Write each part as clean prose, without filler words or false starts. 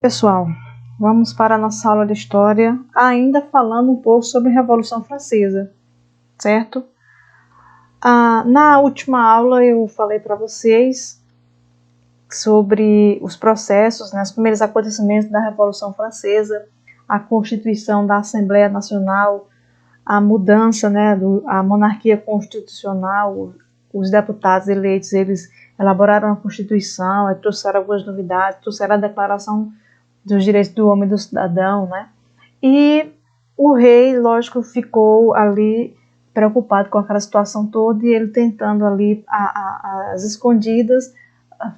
Pessoal, vamos para a nossa aula de História, ainda falando um pouco sobre a Revolução Francesa, certo? Na última aula eu falei para vocês sobre os processos, os primeiros acontecimentos da Revolução Francesa, a constituição da Assembleia Nacional, a mudança, a monarquia constitucional, os deputados eleitos, eles elaboraram a Constituição, trouxeram algumas novidades, trouxeram a Declaração dos Direitos do Homem e do Cidadão, E o rei, lógico, ficou ali preocupado com aquela situação toda e ele tentando ali, às escondidas,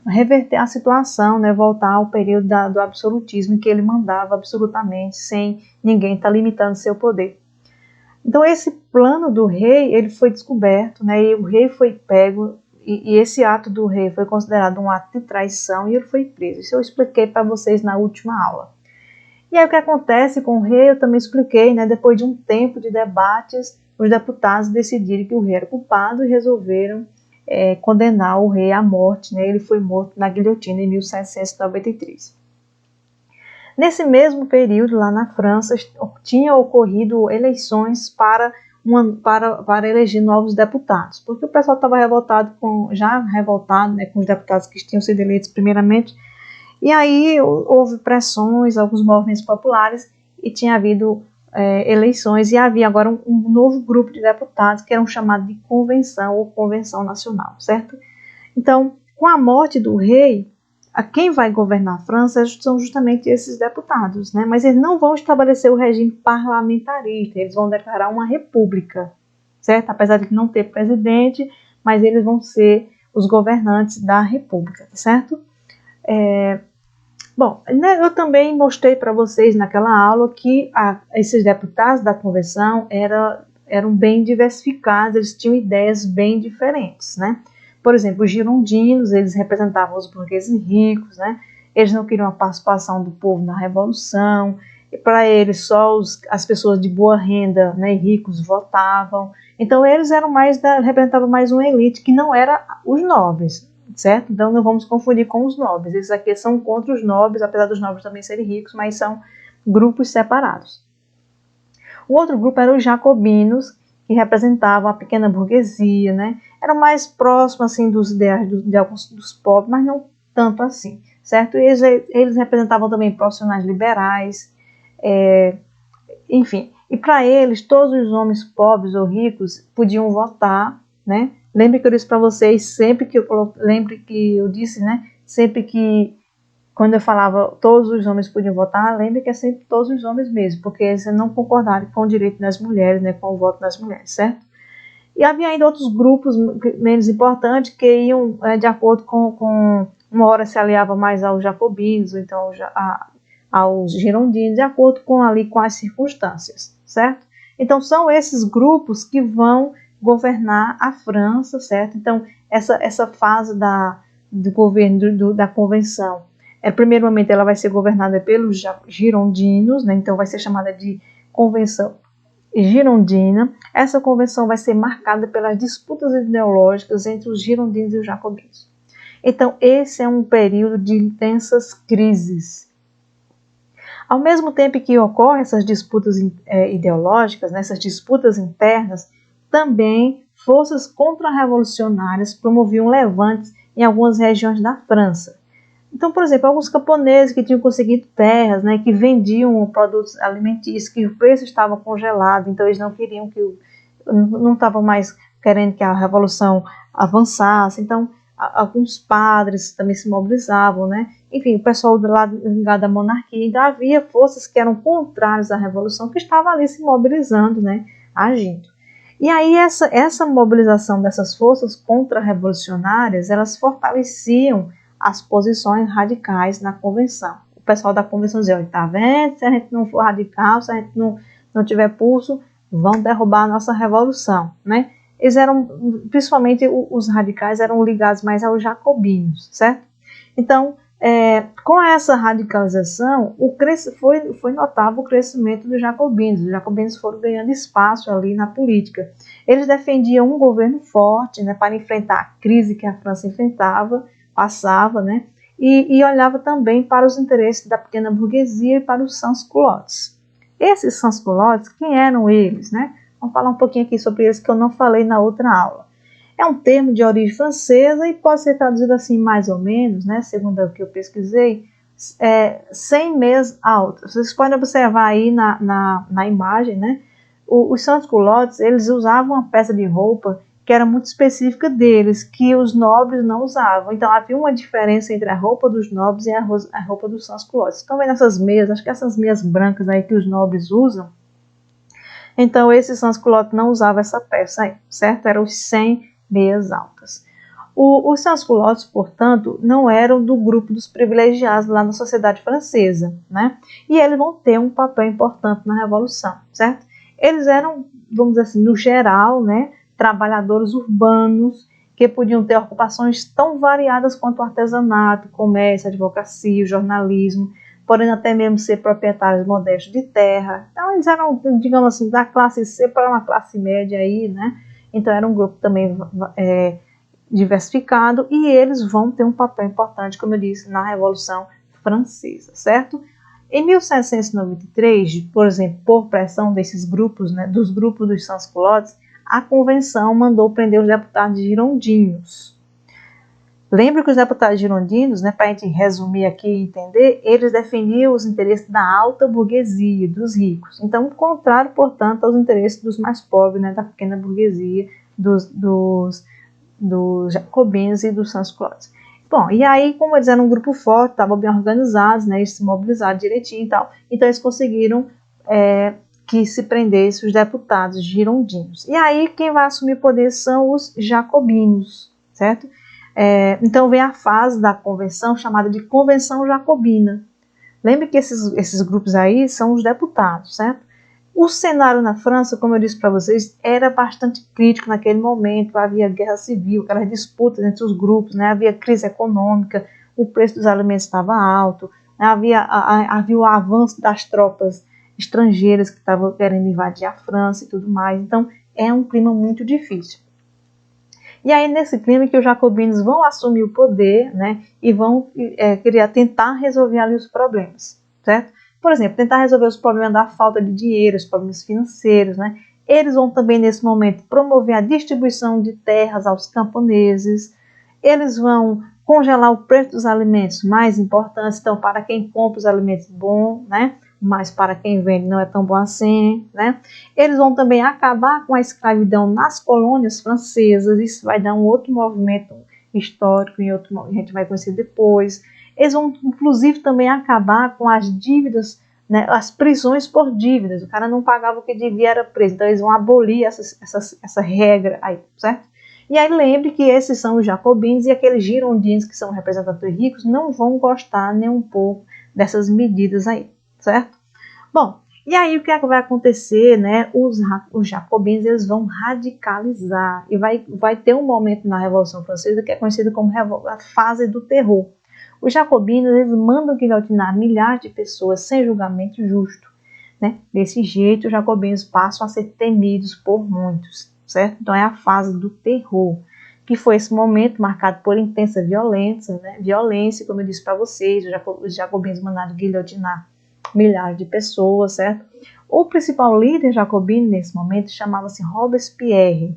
reverter a situação, voltar ao período do absolutismo, em que ele mandava absolutamente, sem ninguém estar limitando seu poder. Então esse plano do rei, ele foi descoberto, e o rei foi pego, e esse ato do rei foi considerado um ato de traição e ele foi preso. Isso eu expliquei para vocês na última aula. E aí o que acontece com o rei, eu também expliquei, depois de um tempo de debates, os deputados decidiram que o rei era culpado e resolveram condenar o rei à morte. Ele foi morto na guilhotina em 1793. Nesse mesmo período, lá na França, tinha ocorrido eleições para eleger novos deputados, porque o pessoal estava revoltado com os deputados que tinham sido eleitos primeiramente, e aí houve pressões, alguns movimentos populares, e tinha havido eleições, e havia agora um novo grupo de deputados, que eram chamados de convenção ou convenção nacional, certo? Então, com a morte do rei, quem vai governar a França são justamente esses deputados, mas eles não vão estabelecer o regime parlamentarista, eles vão declarar uma república, certo? Apesar de não ter presidente, mas eles vão ser os governantes da república, certo? Bom, eu também mostrei para vocês naquela aula que esses deputados da convenção eram bem diversificados, eles tinham ideias bem diferentes, Por exemplo, os girondinos, eles representavam os burgueses ricos, Eles não queriam a participação do povo na revolução, e para eles só as pessoas de boa renda, e ricos votavam. Então eles representavam mais uma elite que não era os nobres, certo? Então não vamos confundir com os nobres. Esses aqui são contra os nobres, apesar dos nobres também serem ricos, mas são grupos separados. O outro grupo eram os jacobinos, que representavam a pequena burguesia, Eram mais próximos assim dos ideais de alguns dos pobres, mas não tanto assim, certo? Eles representavam também profissionais liberais, enfim. E para eles, todos os homens pobres ou ricos podiam votar, Lembre que eu disse para vocês, sempre que eu disse, sempre que quando eu falava todos os homens podiam votar, lembre que é sempre todos os homens mesmo, porque eles não concordaram com o direito das mulheres, com o voto das mulheres, certo? E havia ainda outros grupos menos importantes que iam de acordo com uma hora se aliava mais aos jacobinos, ou então aos girondinos, de acordo com as circunstâncias, certo? Então são esses grupos que vão governar a França, certo? Então essa fase do governo da convenção, primeiro momento ela vai ser governada pelos girondinos, então vai ser chamada de convenção girondina. Essa convenção vai ser marcada pelas disputas ideológicas entre os girondinos e os jacobinos. Então esse é um período de intensas crises. Ao mesmo tempo que ocorrem essas disputas ideológicas, essas disputas internas, também forças contra-revolucionárias promoviam levantes em algumas regiões da França. Então, por exemplo, alguns camponeses que tinham conseguido terras, que vendiam produtos alimentícios, que o preço estava congelado, então eles não queriam não estavam mais querendo que a revolução avançasse. Então, alguns padres também se mobilizavam, Enfim, o pessoal do lado da monarquia, ainda havia forças que eram contrárias à revolução, que estavam ali se mobilizando, agindo. E aí essa mobilização dessas forças contra-revolucionárias, elas fortaleciam as posições radicais na convenção. O pessoal da convenção dizia, tá vendo? Se a gente não for radical, se a gente não tiver pulso, vão derrubar a nossa revolução, Eles eram, principalmente os radicais, eram ligados mais aos jacobinos, certo? Então, com essa radicalização, foi notável o crescimento dos jacobinos. Os jacobinos foram ganhando espaço ali na política. Eles defendiam um governo forte, para enfrentar a crise que a França passava, e olhava também para os interesses da pequena burguesia e para os sans-culottes. Esses sans-culottes, quem eram eles, né? Vamos falar um pouquinho aqui sobre eles que eu não falei na outra aula. É um termo de origem francesa e pode ser traduzido assim mais ou menos, né? Segundo o que eu pesquisei, sem meias altas. Vocês podem observar aí na imagem, né? Os sans-culottes, eles usavam uma peça de roupa que era muito específica deles, que os nobres não usavam. Então havia uma diferença entre a roupa dos nobres e a roupa dos sans-culottes. Estão vendo essas meias? Acho que essas meias brancas aí que os nobres usam. Então esse sans-culotte não usava essa peça aí, certo? Eram os sem meias altas. Os sans-culottes, portanto, não eram do grupo dos privilegiados lá na sociedade francesa, né? E eles vão ter um papel importante na Revolução, certo? Eles eram, vamos dizer assim, no geral, né, trabalhadores urbanos que podiam ter ocupações tão variadas quanto o artesanato, comércio, advocacia, o jornalismo, podendo até mesmo ser proprietários modestos de terra. Então eles eram, digamos assim, da classe C para uma classe média aí, né? Então era um grupo também diversificado e eles vão ter um papel importante, como eu disse, na Revolução Francesa, certo? Em 1793, por exemplo, por pressão desses grupos, né, dos grupos dos sans-culottes, a convenção mandou prender os deputados girondinos. Lembra que os deputados girondinos, né, para a gente resumir aqui e entender, eles defendiam os interesses da alta burguesia, dos ricos. Então, contrário, portanto, aos interesses dos mais pobres, né, da pequena burguesia, dos jacobinos e dos sans-culottes. Bom, e aí, como eles eram um grupo forte, estavam bem organizados, né, eles se mobilizaram direitinho e tal, então eles conseguiram que se prendesse os deputados girondinos. E aí, quem vai assumir o poder são os jacobinos, certo? Então vem a fase da convenção chamada de Convenção Jacobina. Lembre que esses grupos aí são os deputados, certo? O cenário na França, como eu disse para vocês, era bastante crítico naquele momento. Havia guerra civil, aquelas disputas entre os grupos, né? Havia crise econômica, o preço dos alimentos estava alto, né? Havia o avanço das tropas estrangeiras que estavam querendo invadir a França e tudo mais. Então, é um clima muito difícil. E aí, nesse clima que os jacobinos vão assumir o poder, né, e vão tentar resolver ali os problemas, certo? Por exemplo, tentar resolver os problemas da falta de dinheiro, os problemas financeiros, né? Eles vão também, nesse momento, promover a distribuição de terras aos camponeses, eles vão congelar o preço dos alimentos mais importantes, então, para quem compra os alimentos bons, né? Mas para quem vende não é tão bom assim, né? Eles vão também acabar com a escravidão nas colônias francesas, isso vai dar um outro movimento histórico, a gente vai conhecer depois. Eles vão, inclusive, também acabar com as dívidas, né, as prisões por dívidas. O cara não pagava o que devia, era preso. Então, eles vão abolir essa regra aí, certo? E aí, lembre que esses são os jacobinos e aqueles girondinos, que são representantes ricos, não vão gostar nem um pouco dessas medidas aí, certo? Bom, e aí o que é que vai acontecer, né? Os jacobinos, eles vão radicalizar e vai ter um momento na Revolução Francesa que é conhecido como a fase do terror. Os jacobinos, eles mandam guilhotinar milhares de pessoas sem julgamento justo, né? Desse jeito, os jacobinos passam a ser temidos por muitos, certo? Então é a fase do terror, que foi esse momento marcado por intensa violência, né? Violência, como eu disse para vocês, os jacobinos mandaram guilhotinar milhares de pessoas, certo? O principal líder jacobino nesse momento chamava-se Robespierre.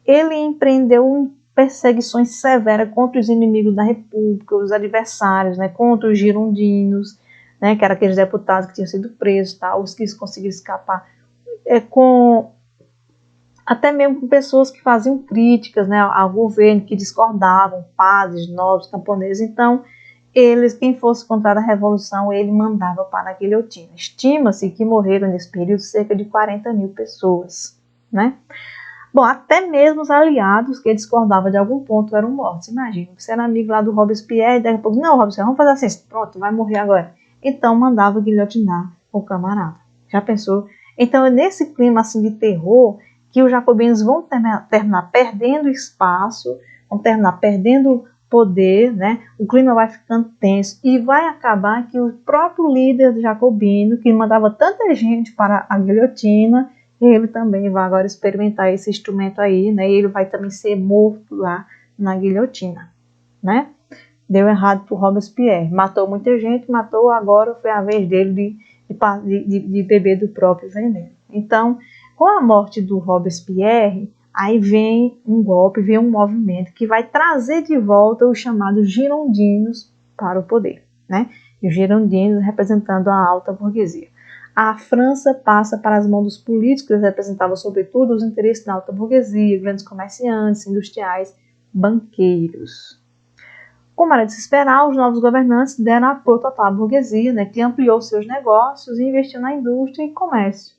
Ele empreendeu perseguições severas contra os inimigos da República, os adversários, né, contra os girondinos, né, que eram aqueles deputados que tinham sido presos, tá, os que conseguiram escapar, até mesmo com pessoas que faziam críticas, né, ao governo, que discordavam, padres, nobres, camponeses. Então, quem fosse contra a Revolução, ele mandava para a guilhotina. Estima-se que morreram nesse período cerca de 40 mil pessoas, né? Bom, até mesmo os aliados que discordavam de algum ponto eram mortos. Imagina, você era amigo lá do Robespierre, e daqui a pouco, não, Robespierre, vamos fazer assim, pronto, vai morrer agora. Então, mandava guilhotinar o camarada. Já pensou? Então, é nesse clima assim de terror que os jacobinos vão terminar perdendo espaço, vão terminar perdendo poder, né? O clima vai ficando tenso e vai acabar que o próprio líder jacobino, que mandava tanta gente para a guilhotina, ele também vai agora experimentar esse instrumento aí, né? E ele vai também ser morto lá na guilhotina, né? deu errado para o Robespierre. Matou muita gente, matou, agora foi a vez dele de beber do próprio veneno. Então, com a morte do Robespierre, aí vem um golpe, vem um movimento que vai trazer de volta os chamados girondinos para o poder, né? E os girondinos representando a alta burguesia. A França passa para as mãos dos políticos, que representavam sobretudo os interesses da alta burguesia, grandes comerciantes, industriais, banqueiros. Como era de se esperar, os novos governantes deram apoio total à burguesia, né, que ampliou seus negócios e investiu na indústria e comércio.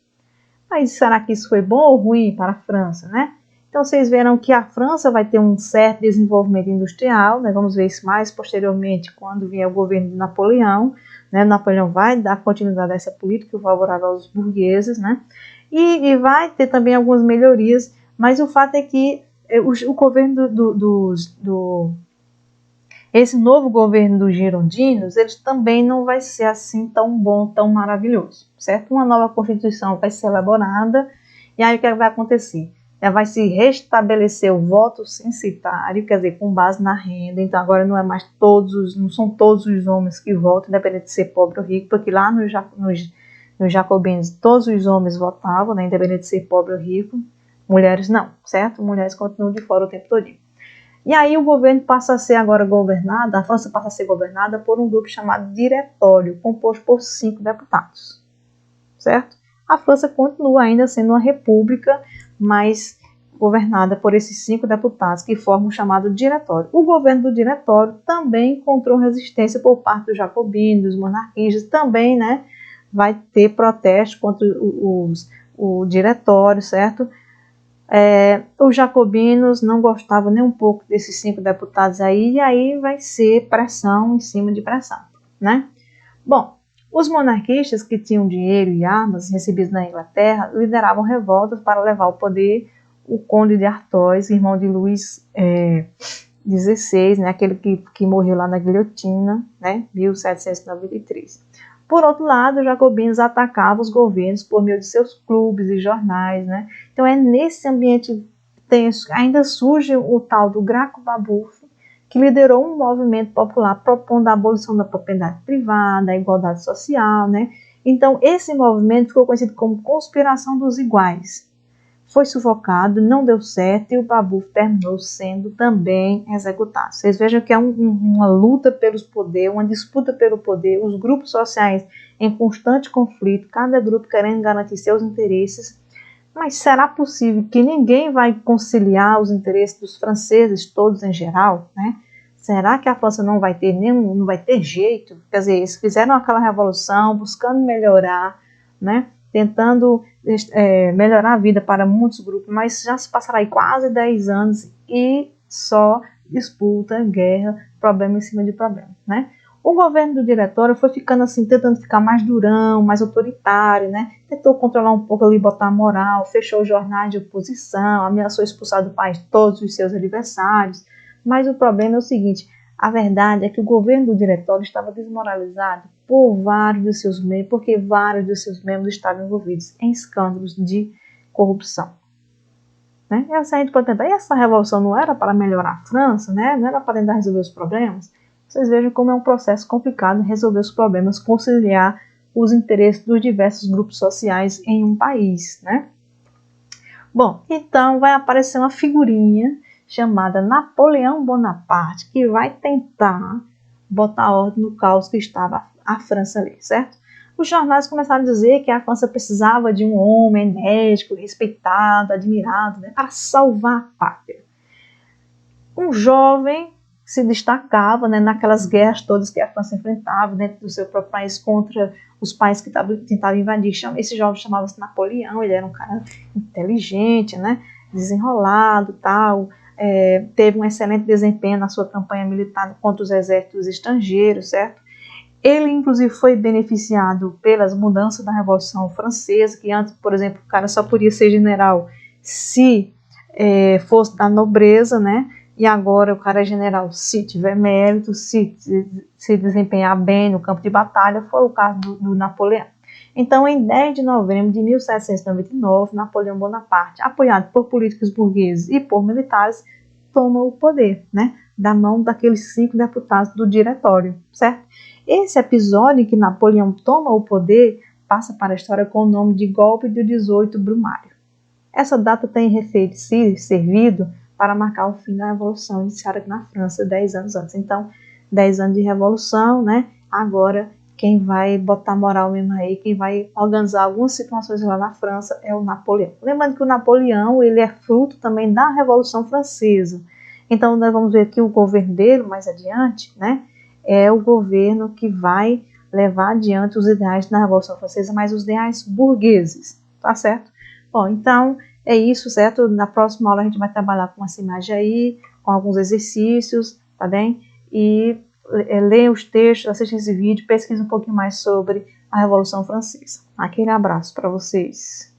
Mas será que isso foi bom ou ruim para a França, né? Então vocês verão que a França vai ter um certo desenvolvimento industrial, né? Vamos ver isso mais posteriormente quando vier o governo de Napoleão, né? Napoleão vai dar continuidade a essa política favorável aos burgueses, né? E vai ter também algumas melhorias, mas o fato é que o governo esse novo governo dos girondinos, eles também não vai ser assim tão bom, tão maravilhoso, certo? Uma nova constituição vai ser elaborada, e aí o que vai acontecer? Vai se restabelecer o voto censitário, quer dizer, com base na renda. Então agora não são todos os homens que votam, independente de ser pobre ou rico, porque lá nos jacobinos todos os homens votavam, né, independente de ser pobre ou rico. Mulheres não, certo? Mulheres continuam de fora o tempo todo. E aí o governo passa a ser agora governado, a França passa a ser governada por um grupo chamado Diretório, composto por 5 deputados, certo? A França continua ainda sendo uma república, mas governada por esses 5 deputados que formam o chamado Diretório. O governo do Diretório também encontrou resistência por parte dos jacobinos, dos monarquistas, também, né, vai ter protestos contra o Diretório, certo? Os jacobinos não gostavam nem um pouco desses 5 deputados aí, e aí vai ser pressão em cima de pressão, né? Bom, os monarquistas que tinham dinheiro e armas recebidos na Inglaterra lideravam revoltas para levar ao poder o conde de Artois, irmão de Luís XVI, né, aquele que morreu lá na guilhotina, né, 1793. Por outro lado, os jacobinos atacavam os governos por meio de seus clubes e jornais, né? Então é nesse ambiente tenso ainda surge o tal do Graco Babeuf, que liderou um movimento popular propondo a abolição da propriedade privada, a igualdade social, né? Então esse movimento ficou conhecido como Conspiração dos Iguais. Foi sufocado, não deu certo e o Babeuf terminou sendo também executado. Vocês vejam que é uma luta pelos poderes, uma disputa pelo poder, os grupos sociais em constante conflito, cada grupo querendo garantir seus interesses. Mas será possível que ninguém vai conciliar os interesses dos franceses todos em geral, né? Será que a França não vai ter jeito? Quer dizer, eles fizeram aquela revolução buscando melhorar, né? Tentando melhorar a vida para muitos grupos, mas já se passaram aí quase 10 anos e só disputa, guerra, problema em cima de problema, né? O governo do Diretório foi ficando assim, tentando ficar mais durão, mais autoritário, né? Tentou controlar um pouco ali, botar a moral, fechou os jornais de oposição, ameaçou expulsar do país todos os seus adversários, mas o problema é o seguinte: a verdade é que o governo do Diretório estava desmoralizado por vários dos seus membros, porque vários dos seus membros estavam envolvidos em escândalos de corrupção, né? E assim a gente pode tentar, e essa revolução não era para melhorar a França, né? Não era para tentar resolver os problemas? Vocês vejam como é um processo complicado resolver os problemas, conciliar os interesses dos diversos grupos sociais em um país, né? Bom, então vai aparecer uma figurinha chamada Napoleão Bonaparte, que vai tentar botar ordem no caos que estava a França ali, certo? Os jornais começaram a dizer que a França precisava de um homem enérgico, respeitado, admirado, né, para salvar a pátria. Um jovem se destacava, né, naquelas guerras todas que a França enfrentava dentro do seu próprio país contra os países que tentavam invadir. Esse jovem chamava-se Napoleão, ele era um cara inteligente, né, desenrolado, tal. Teve um excelente desempenho na sua campanha militar contra os exércitos estrangeiros, certo? Ele, inclusive, foi beneficiado pelas mudanças da Revolução Francesa, que antes, por exemplo, o cara só podia ser general se fosse da nobreza, né? E agora o cara é general se tiver mérito, se desempenhar bem no campo de batalha. Foi o caso do Napoleão. Então, em 10 de novembro de 1799, Napoleão Bonaparte, apoiado por políticos burgueses e por militares, toma o poder, né? Da mão daqueles 5 deputados do diretório, certo? Esse episódio em que Napoleão toma o poder passa para a história com o nome de Golpe do 18 Brumário. Essa data tem servido para marcar o fim da Revolução iniciada na França 10 anos antes. Então, 10 anos de Revolução, né? Agora, quem vai botar moral mesmo aí, quem vai organizar algumas situações lá na França é o Napoleão. Lembrando que o Napoleão, ele é fruto também da Revolução Francesa. Então, nós vamos ver que o governo dele, mais adiante, né? É o governo que vai levar adiante os ideais da Revolução Francesa, mas os ideais burgueses, tá certo? Bom, então é isso, certo? Na próxima aula a gente vai trabalhar com essa imagem aí, com alguns exercícios, tá bem? E leiam os textos, assistam esse vídeo, pesquisem um pouquinho mais sobre a Revolução Francesa. Aquele abraço para vocês.